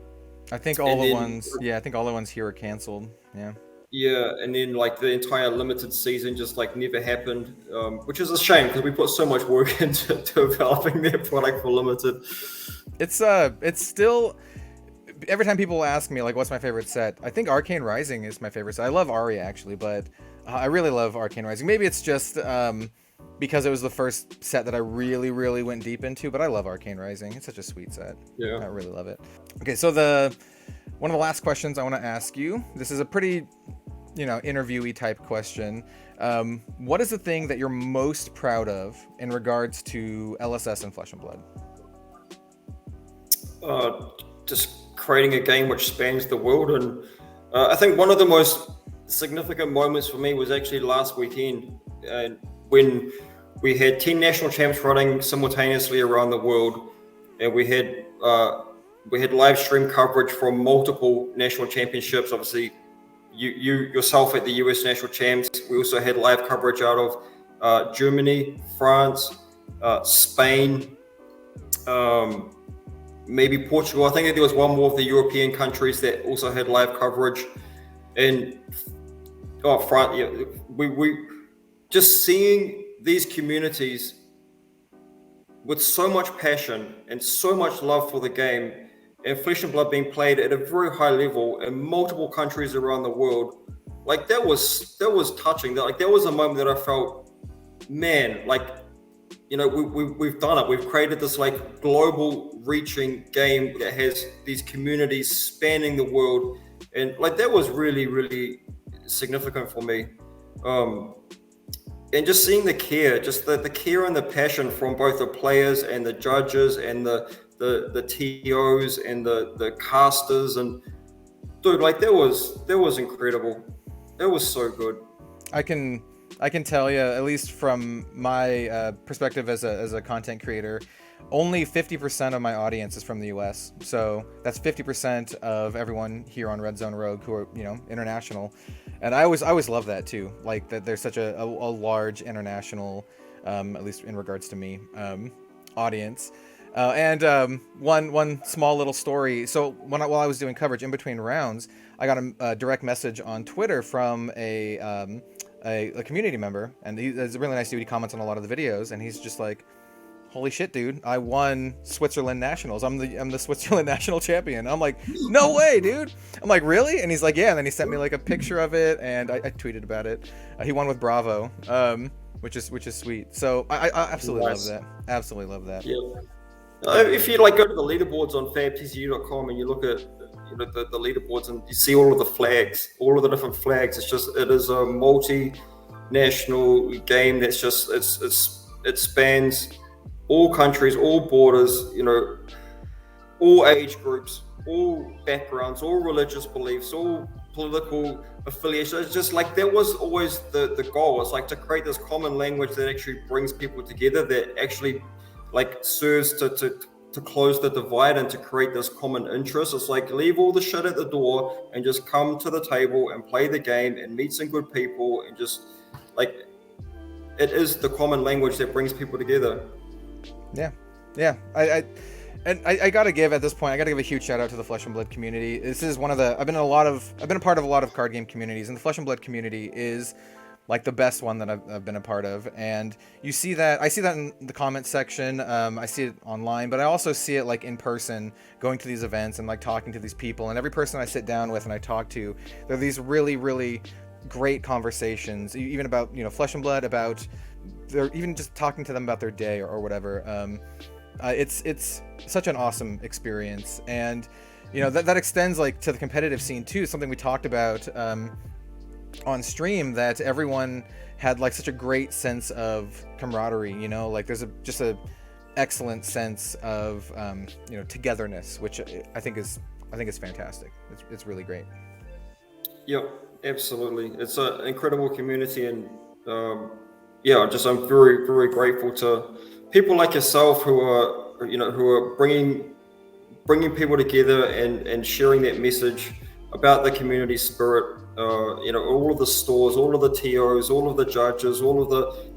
I think all the ones here are canceled. Yeah. Yeah, and then the entire limited season just never happened, which is a shame because we put so much work into developing their product for limited. It's still, every time people ask me what's my favorite set, I think Arcane Rising is my favorite set. I love Aria actually, but I really love Arcane Rising. Maybe it's just because it was the first set that I really, really went deep into, but I love Arcane Rising. It's such a sweet set. Yeah, I really love it. Okay, so one of the last questions I want to ask you, this is a pretty interviewee type question. What is the thing that you're most proud of in regards to LSS and Flesh and Blood? Just creating a game which spans the world, and I think one of the most significant moments for me was actually last weekend, when we had 10 national champs running simultaneously around the world, and we had live stream coverage from multiple national championships. Obviously, you yourself at the US national champs. We also had live coverage out of Germany, France, Spain, maybe Portugal. I think there was one more of the European countries that also had live coverage. And France, yeah, we just seeing these communities with so much passion and so much love for the game, and Flesh and Blood being played at a very high level in multiple countries around the world, that was touching. That was a moment that I felt, man, we've done it. We've created this global reaching game that has these communities spanning the world, and that was really, really significant for me. And just seeing the care, just the care and the passion from both the players and the judges and the TOs and the casters, and dude, that was incredible. That was so good. I can tell you, at least from my perspective as a content creator, only 50% of my audience is from the US. So that's 50% of everyone here on Red Zone Rogue who are, international. And I always love that too. That there's such a large international, at least in regards to me, audience. And one small little story. So while I was doing coverage in between rounds, I got a direct message on Twitter from a community member, and he's a really nice dude. He comments on a lot of the videos, and he's just like, holy shit, dude, I won Switzerland Nationals. I'm the Switzerland National Champion. I'm like, no way, dude. I'm like, really? And he's like, yeah. And then he sent me like a picture of it, and I tweeted about it. He won with Bravo, which is sweet. So I absolutely love that. Absolutely love that. Yeah. If you like go to the leaderboards on fabtcu.com and you look at the leaderboards and you see all of the flags, all of the different flags, it is a multinational game that's just it spans all countries, all borders, all age groups, all backgrounds, all religious beliefs, all political affiliations. It's just like that was always the goal. It's like to create this common language that actually brings people together, that actually like serves to close the divide and to create this common interest. It's like leave all the shit at the door and just come to the table and play the game and meet some good people, and just like it is the common language that brings people together. Yeah. I gotta give at this point. I gotta give a huge shout out to the Flesh and Blood community. This is one of the I've been a part of a lot of card game communities, and the Flesh and Blood community is like the best one that I've been a part of. And I see that in the comment section. I see it online, but I also see it like in person, going to these events and like talking to these people. And every person I sit down with and I talk to, there are these really, really great conversations, even about Flesh and Blood, about they're even just talking to them about their day or whatever. It's such an awesome experience, and that extends like to the competitive scene too. Something we talked about on stream, that everyone had like such a great sense of camaraderie. Like there's just a excellent sense of togetherness, which I think is fantastic. It's really great. Yeah, absolutely. It's an incredible community, and I'm very, very grateful to people like yourself who are bringing people together and sharing that message about the community spirit. All of the stores, all of the TOs, all of the judges, all of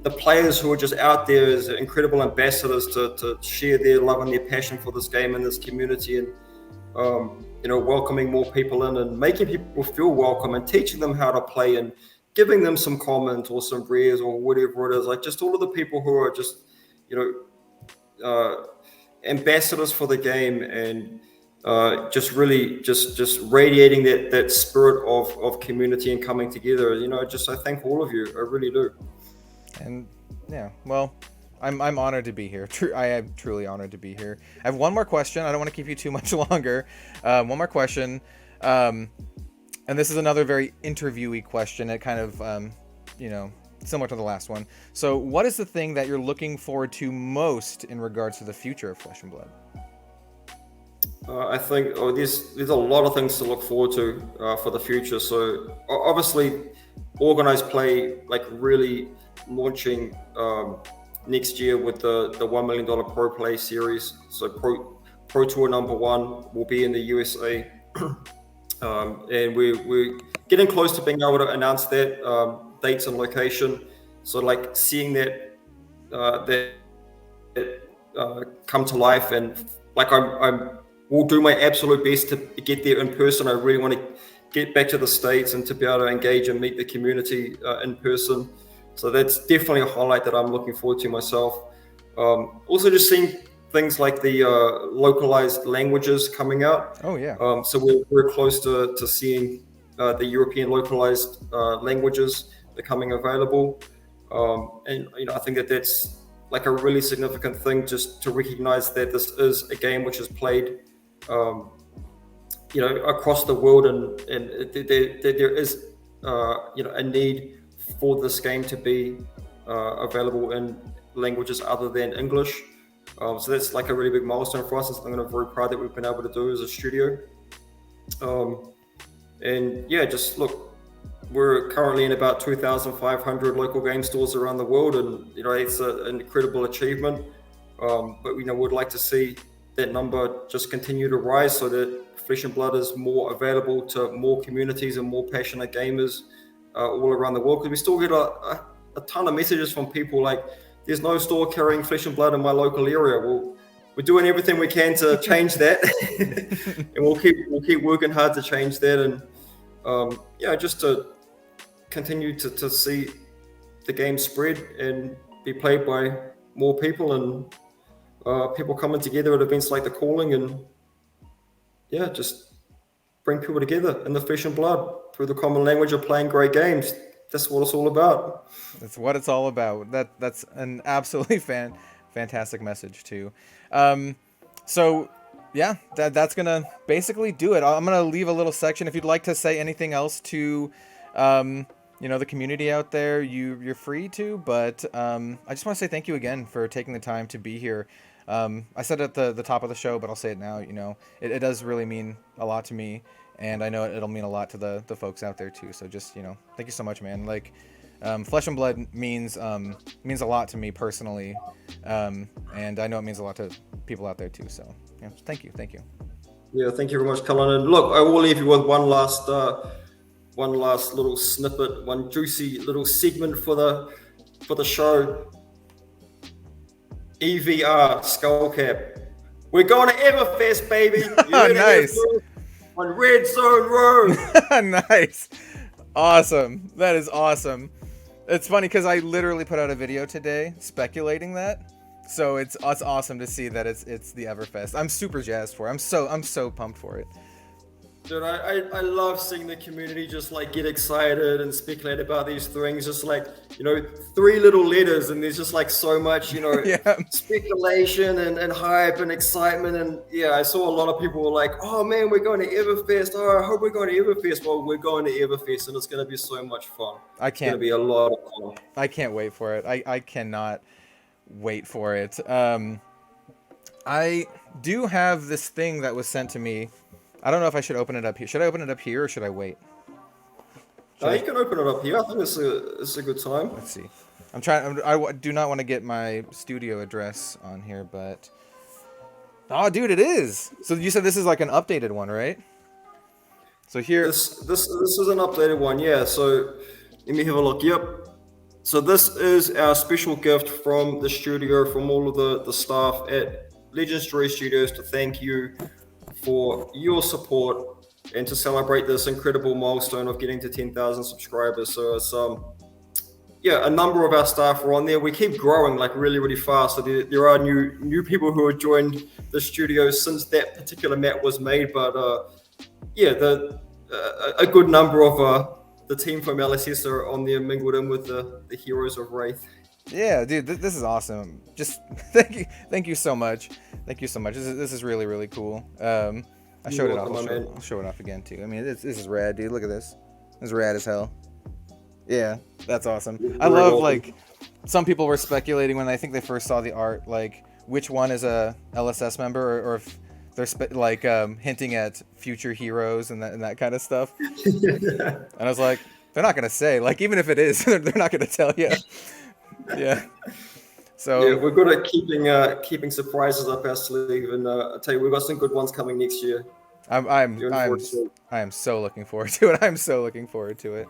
the players who are just out there as incredible ambassadors to share their love and their passion for this game and this community, and welcoming more people in and making people feel welcome and teaching them how to play and giving them some comment or some reyes or whatever it is. Like just all of the people who are just ambassadors for the game, and just really just radiating that spirit of community and coming together. I thank all of you. I really do. And yeah, well, I'm honored to be here. I am truly honored to be here. I have one more question. I don't want to keep you too much longer. One more question. And this is another very interviewee question. It kind of, similar to the last one. So what is the thing that you're looking forward to most in regards to the future of Flesh and Blood? I think there's a lot of things to look forward to for the future. So obviously, organized play, like really launching next year with the $1 million Pro Play series. So Pro Tour number 1 will be in the USA. And we're getting close to being able to announce that dates and location. So like seeing that come to life, and like I will do my absolute best to get there in person. I really want to get back to the States and to be able to engage and meet the community in person. So that's definitely a highlight that I'm looking forward to myself. Also just seeing things like the localized languages coming out. Oh yeah. So we're close to seeing the European localized languages becoming available. And I think that's like a really significant thing, just to recognize that this is a game which is played across the world, and there is a need for this game to be available in languages other than English. So that's like a really big milestone for us. It's something I'm very proud that we've been able to do as a studio. And yeah, just look, we're currently in about 2,500 local game stores around the world, and it's an incredible achievement. But we'd like to see that number just continue to rise, so that Flesh and Blood is more available to more communities and more passionate gamers all around the world. Because we still get a ton of messages from people like, there's no store carrying Flesh and Blood in my local area. Well, we're doing everything we can to change that, and we'll keep working hard to change that, and just to continue to see the game spread and be played by more people, and people coming together at events like the Calling, and yeah, just bring people together in the flesh and blood through the common language of playing great games. That's what it's all about. That's what it's all about. That's an absolutely fantastic message too. So yeah, that's gonna basically do it. I'm gonna leave a little section. If you'd like to say anything else to the community out there, you're free to. But I just want to say thank you again for taking the time to be here. I said it at the top of the show, but I'll say it now. It does really mean a lot to me, and I know it'll mean a lot to the folks out there too. So just thank you so much, man. Like, Flesh and Blood means a lot to me personally, and I know it means a lot to people out there too. So yeah, thank you. Yeah, thank you very much, Cullen. And look, I will leave you with one last little snippet, one juicy little segment for the show. EVR Skullcap. We're going to Everfest, baby. Nice. On Red Zone Road. Nice. Awesome. That is awesome. It's funny because I literally put out a video today speculating that. So it's awesome to see that it's the Everfest. I'm super jazzed for it. I'm so pumped for it. Dude, I love seeing the community just like get excited and speculate about these things. Just like, 3 little letters, and there's just like so much, yeah. speculation and hype and excitement. And yeah, I saw a lot of people were like, oh man, we're going to Everfest. Oh, I hope we're going to Everfest. Well, we're going to Everfest, and it's going to be so much fun. It's going to be a lot of fun. I can't wait for it. I cannot wait for it. I do have this thing that was sent to me. I don't know if I should open it up here. Should I open it up here or should I wait? You can open it up here. I think it's a good time. Let's see. I do not want to get my studio address on here, but oh, dude, it is. So you said this is like an updated one, right? So here, this is an updated one, yeah. So let me have a look. Yep. So this is our special gift from the studio, from all of the staff at Legends Story Studios, to thank you for your support and to celebrate this incredible milestone of getting to 10,000 subscribers. So it's a number of our staff are on there. We keep growing like really, really fast. So there are new people who have joined the studio since that particular map was made. But a good number of the team from LSS are on there, mingled in with the heroes of Wraith. Yeah, dude, this is awesome. Just thank you so much. Thank you so much. This is really, really cool. I showed it off. I'll show it off again too. I mean, this is rad, dude. Look at this. This is rad as hell. Yeah, that's awesome. I love like some people were speculating when I think they first saw the art, like which one is a LSS member, or if they're hinting at future heroes and that kind of stuff. And I was like, they're not gonna say. Like, even if it is, they're not gonna tell you. Yeah. So yeah, we're good at keeping surprises up our sleeve, and I tell you, we've got some good ones coming next year. I am so looking forward to it. I'm so looking forward to it.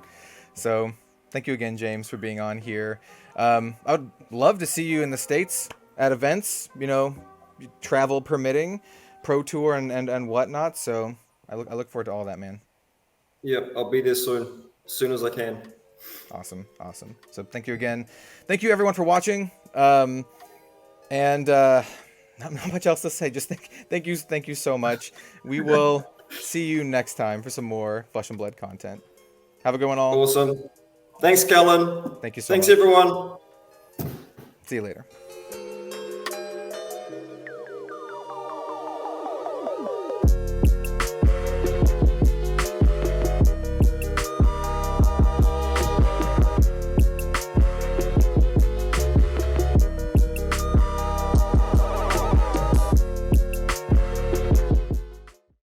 So thank you again, James, for being on here. I would love to see you in the States at events, travel permitting, pro tour and whatnot. So I look forward to all that, man. Yep, I'll be there soon as I can. Awesome. So thank you again. Thank you everyone for watching. And not much else to say. Just thank you so much. We will see you next time for some more Flesh and Blood content. Have a good one, all. Awesome. Thanks, Kellen. Thank you so much. Thanks, everyone. See you later.